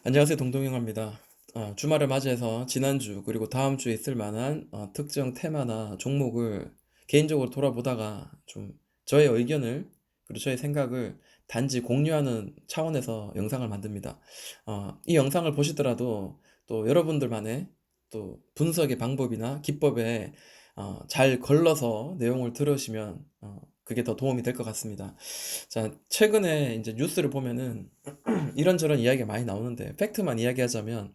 안녕하세요. 동동영화입니다. 주말을 맞이해서 지난주 그리고 다음 주에 있을 만한 특정 테마나 종목을 개인적으로 돌아보다가 좀 저의 의견을 그리고 저의 생각을 단지 공유하는 차원에서 영상을 만듭니다. 이 영상을 보시더라도 또 여러분들만의 또 분석의 방법이나 기법에 잘 걸러서 내용을 들으시면 그게 더 도움이 될 것 같습니다. 자, 최근에 이제 뉴스를 보면은 이런저런 이야기가 많이 나오는데 팩트만 이야기하자면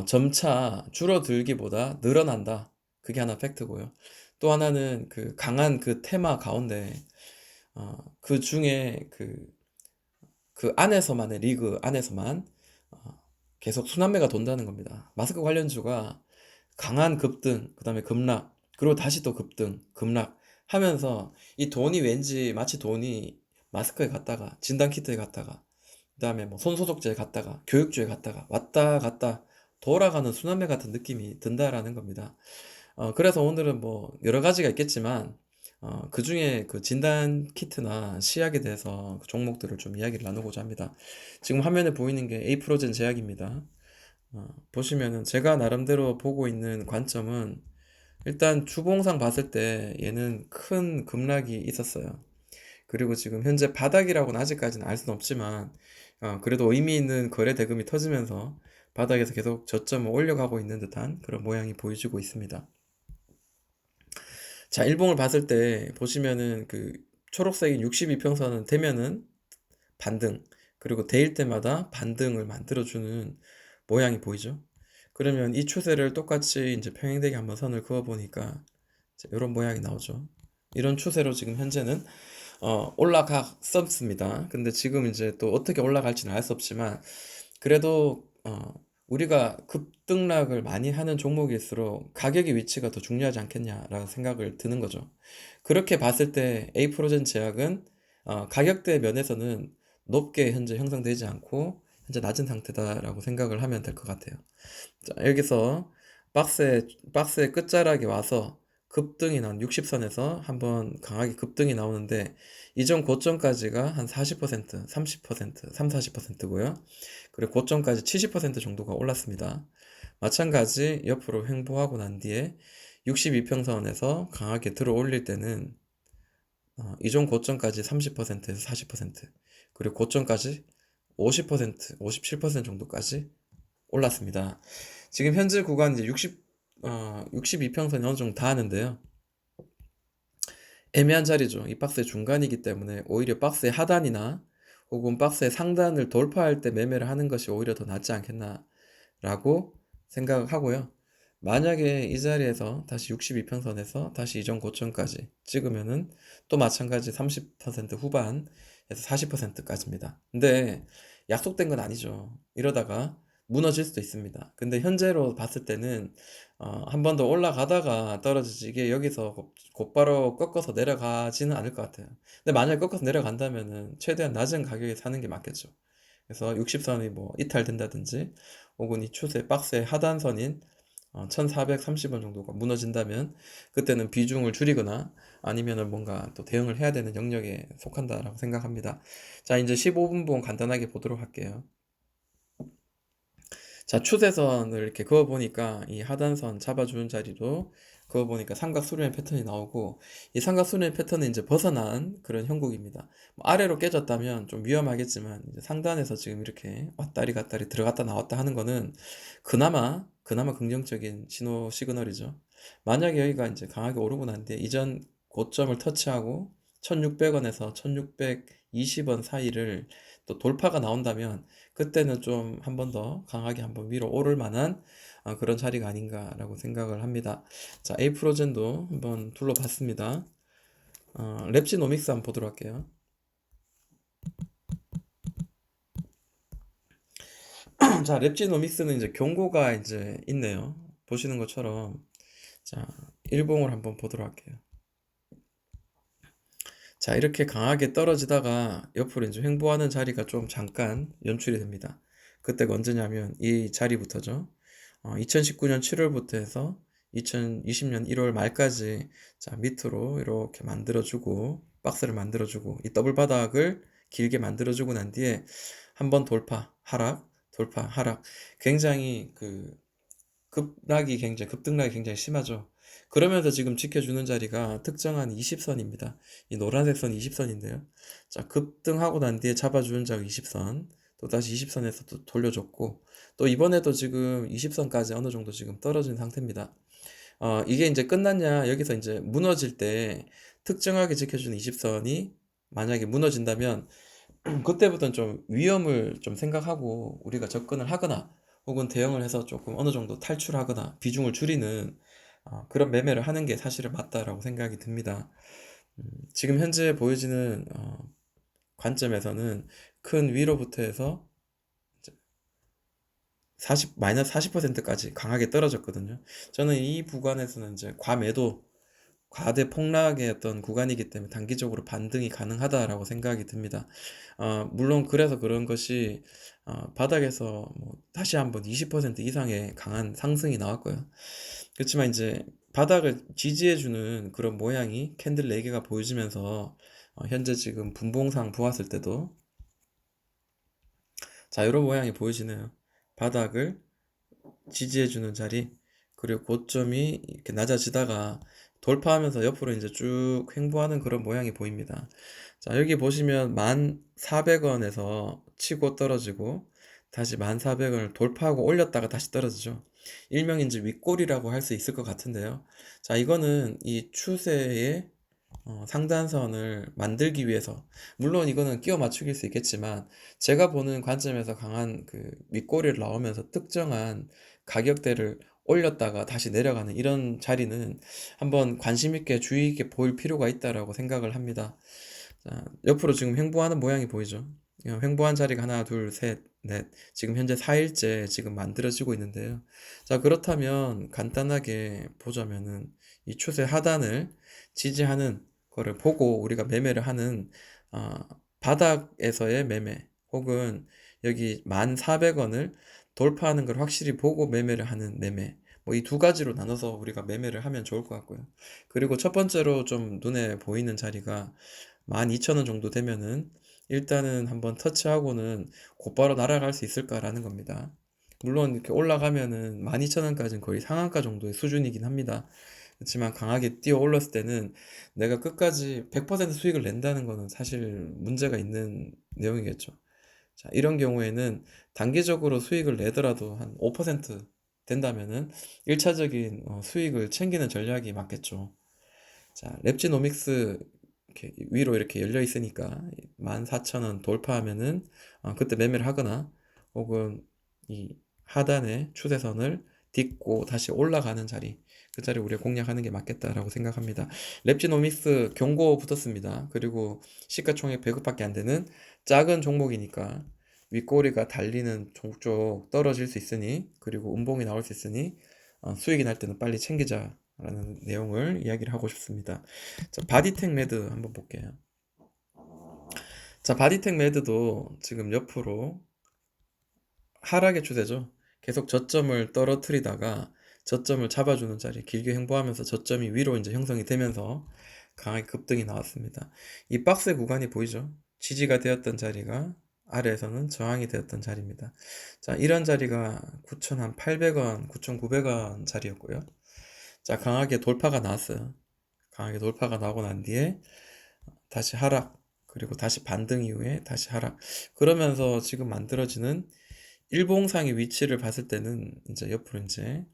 점차 줄어들기보다 늘어난다. 그게 하나 팩트고요. 또 하나는 그 강한 그 테마 가운데 그 중에 그 안에서만의 리그 안에서만 어, 계속 순환매가 돈다는 겁니다. 마스크 관련주가 강한 급등, 그다음에 급락, 그리고 다시 또 급등, 급락 하면서 이 돈이 왠지 마치 돈이 마스크에 갔다가 진단키트에 갔다가 그다음에 뭐 손소독제에 갔다가 교육주에 갔다가 왔다 갔다 돌아가는 순환매 같은 느낌이 든다라는 겁니다. 그래서 오늘은 뭐 여러 가지가 있겠지만 그중에 그 진단 키트나 시약에 대해서 그 종목들을 좀 이야기를 나누고자 합니다. 지금 화면에 보이는 게 에이프로젠 제약입니다. 보시면은 제가 나름대로 보고 있는 관점은 일단 주봉상 봤을 때 얘는 큰 급락이 있었어요. 그리고 지금 현재 바닥이라고는 아직까지는 알 수는 없지만 그래도 의미 있는 거래 대금이 터지면서 바닥에서 계속 저점을 올려가고 있는 듯한 그런 모양이 보여지고 있습니다. 자, 일봉을 봤을 때 보시면은 그 초록색인 62평선은 되면은 반등, 그리고 대일 때마다 반등을 만들어주는 모양이 보이죠? 그러면 이 추세를 똑같이 이제 평행되게 한번 선을 그어 보니까 이런 모양이 나오죠. 이런 추세로 지금 현재는 올라갔었습니다. 근데 지금 이제 또 어떻게 올라갈지는 알 수 없지만 그래도 우리가 급등락을 많이 하는 종목일수록 가격의 위치가 더 중요하지 않겠냐라는 생각을 드는 거죠. 그렇게 봤을 때 에이프로젠 제약은 가격대 면에서는 높게 현재 형성되지 않고 현재 낮은 상태다라고 생각을 하면 될 것 같아요. 자, 여기서 박스의 끝자락에 와서 급등이 난 60선에서 한번 강하게 급등이 나오는데 이전 고점까지가 한 40%, 30%, 3, 40%고요. 그리고 고점까지 70% 정도가 올랐습니다. 마찬가지 옆으로 횡보하고 난 뒤에 62평선에서 강하게 들어 올릴 때는 이전 고점까지 30%에서 40%, 그리고 고점까지 50%, 57% 정도까지 올랐습니다. 지금 현재 구간 이제 62평선이 어느 정도 다 하는데요. 애매한 자리죠. 이 박스의 중간이기 때문에 오히려 박스의 하단이나 혹은 박스의 상단을 돌파할 때 매매를 하는 것이 오히려 더 낫지 않겠나라고 생각을 하고요. 만약에 이 자리에서 다시 62평선에서 다시 이전 고점까지 찍으면은 또 마찬가지 30% 후반에서 40%까지입니다. 근데 약속된 건 아니죠. 이러다가 무너질 수도 있습니다. 근데 현재로 봤을 때는 한 번 더 올라가다가 떨어지지 이게 여기서 곧바로 꺾어서 내려가지는 않을 것 같아요. 근데 만약에 꺾어서 내려간다면은 최대한 낮은 가격에 사는 게 맞겠죠. 그래서 60선이 뭐 이탈된다든지 혹은 이 추세 박스의 하단선인 1430원 정도가 무너진다면 그때는 비중을 줄이거나 아니면은 뭔가 또 대응을 해야 되는 영역에 속한다라고 생각합니다. 자, 이제 15분봉 간단하게 보도록 할게요. 자, 추세선을 이렇게 그어보니까 이 하단선 잡아주는 자리로 그어보니까 삼각수렴의 패턴이 나오고 이 삼각수렴의 패턴은 이제 벗어난 그런 형국입니다. 뭐 아래로 깨졌다면 좀 위험하겠지만 이제 상단에서 지금 이렇게 왔다리 갔다리 들어갔다 나왔다 하는 거는 그나마 긍정적인 신호 시그널이죠. 만약에 여기가 이제 강하게 오르고 난 뒤에 이전 고점을 터치하고 1600원에서 1620원 사이를 또 돌파가 나온다면 그때는 좀 한 번 더 강하게 한번 위로 오를 만한 그런 자리가 아닌가라고 생각을 합니다. 자, 에이프로젠도 한번 둘러봤습니다. 랩지노믹스 한번 보도록 할게요. 자, 랩지노믹스는 이제 경고가 이제 있네요. 보시는 것처럼 자, 일봉을 한번 보도록 할게요. 자, 이렇게 강하게 떨어지다가 옆으로 이제 횡보하는 자리가 좀 잠깐 연출이 됩니다. 그때가 언제냐면 이 자리부터죠. 2019년 7월부터 해서 2020년 1월 말까지 자, 밑으로 이렇게 만들어주고 박스를 만들어주고 이 더블 바닥을 길게 만들어주고 난 뒤에 한번 돌파, 하락, 돌파, 하락. 굉장히 급등락이 굉장히 심하죠. 그러면서 지금 지켜주는 자리가 특정한 20선입니다. 이 노란색 선 20선인데요. 자, 급등하고 난 뒤에 잡아주는 자가 20선, 또 다시 20선에서 또 돌려줬고, 또 이번에도 지금 20선까지 어느 정도 지금 떨어진 상태입니다. 이게 이제 끝났냐, 여기서 이제 무너질 때 특정하게 지켜주는 20선이 만약에 무너진다면 그때부터는 좀 위험을 좀 생각하고 우리가 접근을 하거나 혹은 대응을 해서 조금 어느 정도 탈출하거나 비중을 줄이는 그런 매매를 하는 게 사실은 맞다라고 생각이 듭니다. 지금 현재 보여지는 관점에서는 큰 위로부터 해서 이제 마이너스 40%까지 강하게 떨어졌거든요. 저는 이 구간에서는 이제 과대 폭락의 어떤 구간이기 때문에 단기적으로 반등이 가능하다라고 생각이 듭니다. 물론 그래서 그런 것이 바닥에서 뭐 다시 한번 20% 이상의 강한 상승이 나왔고요. 그렇지만 이제 바닥을 지지해주는 그런 모양이 캔들 4개가 보여지면서 현재 지금 분봉상 보았을 때도 자, 이런 모양이 보여지네요. 바닥을 지지해주는 자리, 그리고 고점이 이렇게 낮아지다가 돌파하면서 옆으로 이제 쭉 횡보하는 그런 모양이 보입니다. 자, 여기 보시면 1,400원에서 치고 떨어지고 다시 1,400원을 돌파하고 올렸다가 다시 떨어지죠. 일명 이제 윗골이라고 할 수 있을 것 같은데요. 자, 이거는 이 추세의 상단선을 만들기 위해서, 물론 이거는 끼워 맞추기일 수 있겠지만 제가 보는 관점에서 강한 윗꼬리를 나오면서 특정한 가격대를 올렸다가 다시 내려가는 이런 자리는 한번 관심 있게 주의 있게 볼 필요가 있다라고 생각을 합니다. 자, 옆으로 지금 횡보하는 모양이 보이죠? 횡보한 자리가 하나, 둘, 셋, 넷. 지금 현재 4일째 지금 만들어지고 있는데요. 자, 그렇다면 간단하게 보자면은 이 추세 하단을 지지하는 거를 보고 우리가 매매를 하는 바닥에서의 매매 혹은 여기 1,400원을 돌파하는 걸 확실히 보고 매매를 하는 매매, 뭐 이 두 가지로 나눠서 우리가 매매를 하면 좋을 것 같고요. 그리고 첫 번째로 좀 눈에 보이는 자리가 12,000원 정도 되면은 일단은 한번 터치하고는 곧바로 날아갈 수 있을까라는 겁니다. 물론 이렇게 올라가면은 12,000원까지는 거의 상한가 정도의 수준이긴 합니다. 그렇지만 강하게 뛰어 올랐을 때는 내가 끝까지 100% 수익을 낸다는 거는 사실 문제가 있는 내용이겠죠. 자, 이런 경우에는 단기적으로 수익을 내더라도 한 5% 된다면은 1차적인 수익을 챙기는 전략이 맞겠죠. 자, 랩지노믹스 이렇게 위로 이렇게 열려 있으니까 14,000원 돌파하면은 그때 매매를 하거나 혹은 이 하단의 추세선을 딛고 다시 올라가는 자리, 그 자리 우리가 공략하는 게 맞겠다라고 생각합니다. 랩지노믹스 경고 붙었습니다. 그리고 시가총액 100억밖에 안 되는 작은 종목이니까 윗꼬리가 달리는 종쪽 떨어질 수 있으니, 그리고 음봉이 나올 수 있으니 수익이 날 때는 빨리 챙기자라는 내용을 이야기를 하고 싶습니다. 자, 바디텍 매드 한번 볼게요. 자, 바디텍 매드도 지금 옆으로 하락의 추세죠. 계속 저점을 떨어뜨리다가 저점을 잡아주는 자리, 길게 횡보하면서 저점이 위로 이제 형성이 되면서 강하게 급등이 나왔습니다. 이 박스의 구간이 보이죠? 지지가 되었던 자리가 아래에서는 저항이 되었던 자리입니다. 자, 이런 자리가 9,800원, 9,900원 자리였고요. 자, 강하게 돌파가 나왔어요. 강하게 돌파가 나오고 난 뒤에 다시 하락, 그리고 다시 반등 이후에 다시 하락. 그러면서 지금 만들어지는 일봉상의 위치를 봤을 때는 이제 옆으로 이제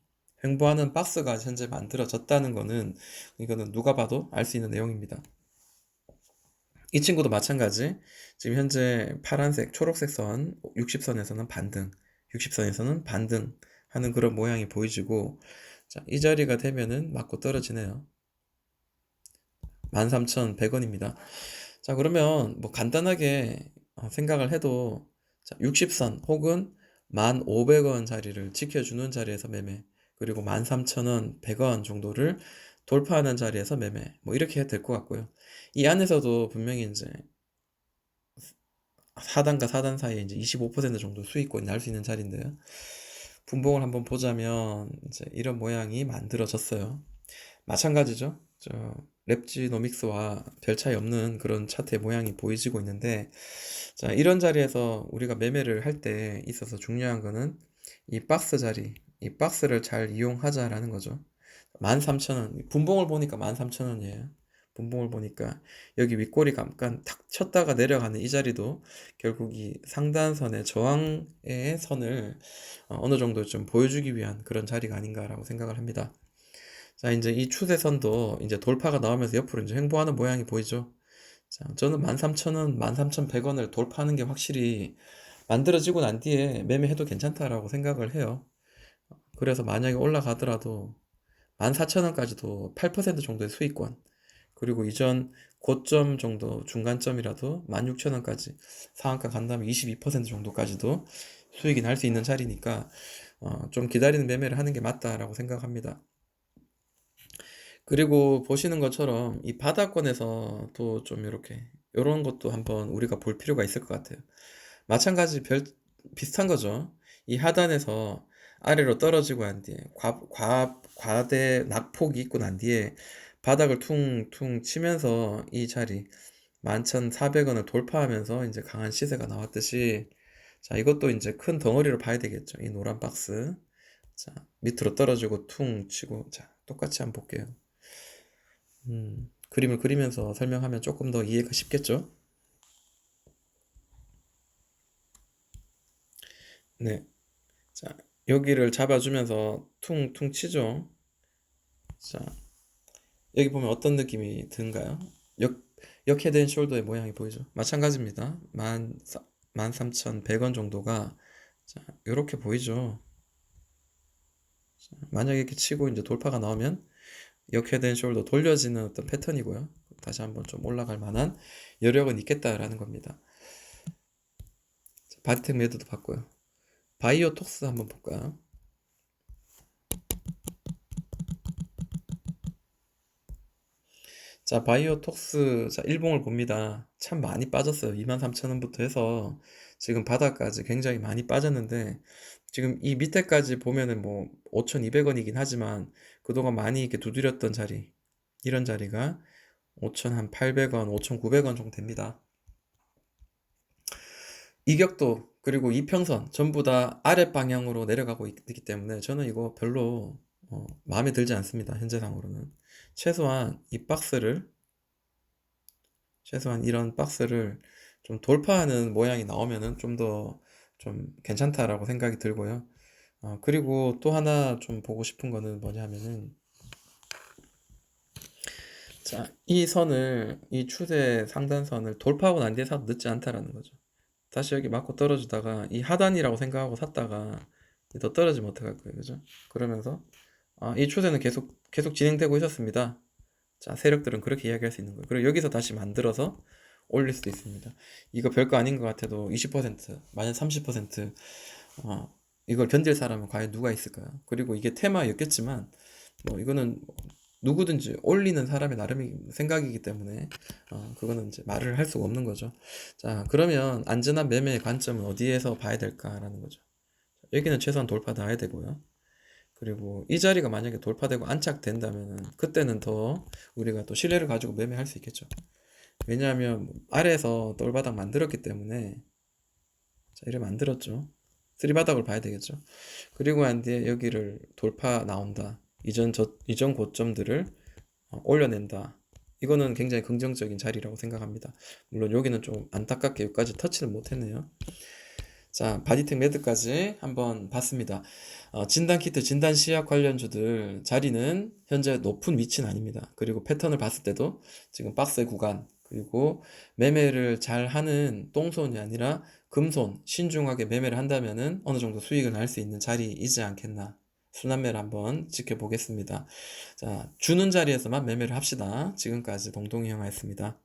횡보하는 박스가 현재 만들어졌다는 거는, 이거는 누가 봐도 알 수 있는 내용입니다. 이 친구도 마찬가지. 지금 현재 파란색, 초록색 선 60선에서는 반등, 60선에서는 반등하는 그런 모양이 보이지고, 자, 이 자리가 되면은 맞고 떨어지네요. 13,100원입니다. 자, 그러면 뭐 간단하게 생각을 해도, 자, 60선 혹은 1,500원 자리를 지켜주는 자리에서 매매, 그리고 13,000원, 100원 정도를 돌파하는 자리에서 매매, 뭐 이렇게 해도 될 것 같고요. 이 안에서도 분명히 이제 하단과 사단 사이에 이제 25% 정도 수익권이 날 수 있는 자리인데요. 분봉을 한번 보자면 이제 이런 모양이 만들어졌어요. 마찬가지죠. 저 랩지노믹스와 별 차이 없는 그런 차트의 모양이 보이지고 있는데, 자, 이런 자리에서 우리가 매매를 할 때 있어서 중요한 거는 이 박스 자리, 이 박스를 잘 이용하자라는 거죠. 13,000원, 분봉을 보니까 13,000원이에요. 분봉을 보니까 여기 윗꼬리 잠깐 탁 쳤다가 내려가는 이 자리도 결국 이 상단선의 저항의 선을 어느 정도 좀 보여주기 위한 그런 자리가 아닌가라고 생각을 합니다. 자, 이제 이 추세선도 이제 돌파가 나오면서 옆으로 이제 횡보하는 모양이 보이죠. 자, 저는 13,000원, 13,100원을 돌파하는 게 확실히 만들어지고 난 뒤에 매매해도 괜찮다라고 생각을 해요. 그래서 만약에 올라가더라도 14,000원까지도 8% 정도의 수익권, 그리고 이전 고점 정도 중간점이라도 16,000원까지 상한가 간다면 22% 정도까지도 수익이 날 수 있는 자리니까 좀 기다리는 매매를 하는 게 맞다라고 생각합니다. 그리고 보시는 것처럼 이 바닥권에서 또 좀 이렇게 이런 것도 한번 우리가 볼 필요가 있을 것 같아요. 마찬가지 비슷한 거죠. 이 하단에서 아래로 떨어지고 난 뒤에 과대 낙폭이 있고 난 뒤에 바닥을 퉁퉁 치면서 이 자리 11,400원을 돌파하면서 이제 강한 시세가 나왔듯이, 자, 이것도 이제 큰 덩어리로 봐야 되겠죠. 이 노란 박스. 자, 밑으로 떨어지고 퉁 치고, 자, 똑같이 한번 볼게요. 그림을 그리면서 설명하면 조금 더 이해가 쉽겠죠? 네. 자, 여기를 잡아주면서 퉁퉁 치죠. 자, 여기 보면 어떤 느낌이 드는가요? 역, 역헤드 숄더의 모양이 보이죠? 마찬가지입니다. 13,100원 정도가, 자, 이렇게 보이죠? 자, 만약에 이렇게 치고 이제 돌파가 나오면 역헤드 숄더 돌려지는 어떤 패턴이고요. 다시 한번 좀 올라갈 만한 여력은 있겠다라는 겁니다. 바디텍 매도도 봤고요. 바이오톡스 한번 볼까요? 자, 바이오톡스, 자, 일봉을 봅니다. 참 많이 빠졌어요. 23,000원부터 해서 지금 바닥까지 굉장히 많이 빠졌는데, 지금 이 밑에까지 보면은 뭐 5,200원이긴 하지만 그동안 많이 이렇게 두드렸던 자리, 이런 자리가 5,800원, 5,900원 정도 됩니다. 이격도 그리고 이평선 전부 다 아랫 방향으로 내려가고 있기 때문에 저는 이거 별로 마음에 들지 않습니다. 현재상으로는 최소한 이런 박스를 좀 돌파하는 모양이 나오면은 좀 더 좀 괜찮다라고 생각이 들고요. 그리고 또 하나 좀 보고 싶은 거는 뭐냐면은, 자, 이 추세 상단선을 돌파하고 난 뒤에 사도 늦지 않다라는 거죠. 다시 여기 맞고 떨어지다가 이 하단이라고 생각하고 샀다가 더 떨어지면 어떡할 거예요, 그죠? 그러면서 이 추세는 계속 진행되고 있었습니다. 자, 세력들은 그렇게 이야기할 수 있는 거예요. 그리고 여기서 다시 만들어서 올릴 수도 있습니다. 이거 별거 아닌 것 같아도 20%, 만약 30%, 이걸 견딜 사람은 과연 누가 있을까요? 그리고 이게 테마였겠지만, 뭐 이거는 누구든지 올리는 사람의 나름의 생각이기 때문에 그거는 이제 말을 할 수가 없는 거죠. 자, 그러면 안전한 매매의 관점은 어디에서 봐야 될까라는 거죠. 여기는 최소한 돌파 나야 되고요. 그리고 이 자리가 만약에 돌파되고 안착된다면 그때는 더 우리가 또 신뢰를 가지고 매매할 수 있겠죠. 왜냐하면 아래에서 똘바닥 만들었기 때문에, 자, 이래 만들었죠. 쓰리바닥을 봐야 되겠죠. 그리고 난 뒤에 여기를 돌파 나온다. 이전 고점들을 올려낸다. 이거는 굉장히 긍정적인 자리라고 생각합니다. 물론 여기는 좀 안타깝게 여기까지 터치를 못했네요. 자, 바디텍 매드까지 한번 봤습니다. 진단키트, 진단시약 관련주들 자리는 현재 높은 위치는 아닙니다. 그리고 패턴을 봤을 때도 지금 박스의 구간, 그리고 매매를 잘 하는 똥손이 아니라 금손, 신중하게 매매를 한다면은 어느 정도 수익을 날 수 있는 자리이지 않겠나. 순환매를 한번 지켜보겠습니다. 자, 주는 자리에서만 매매를 합시다. 지금까지 동동이 형아였습니다.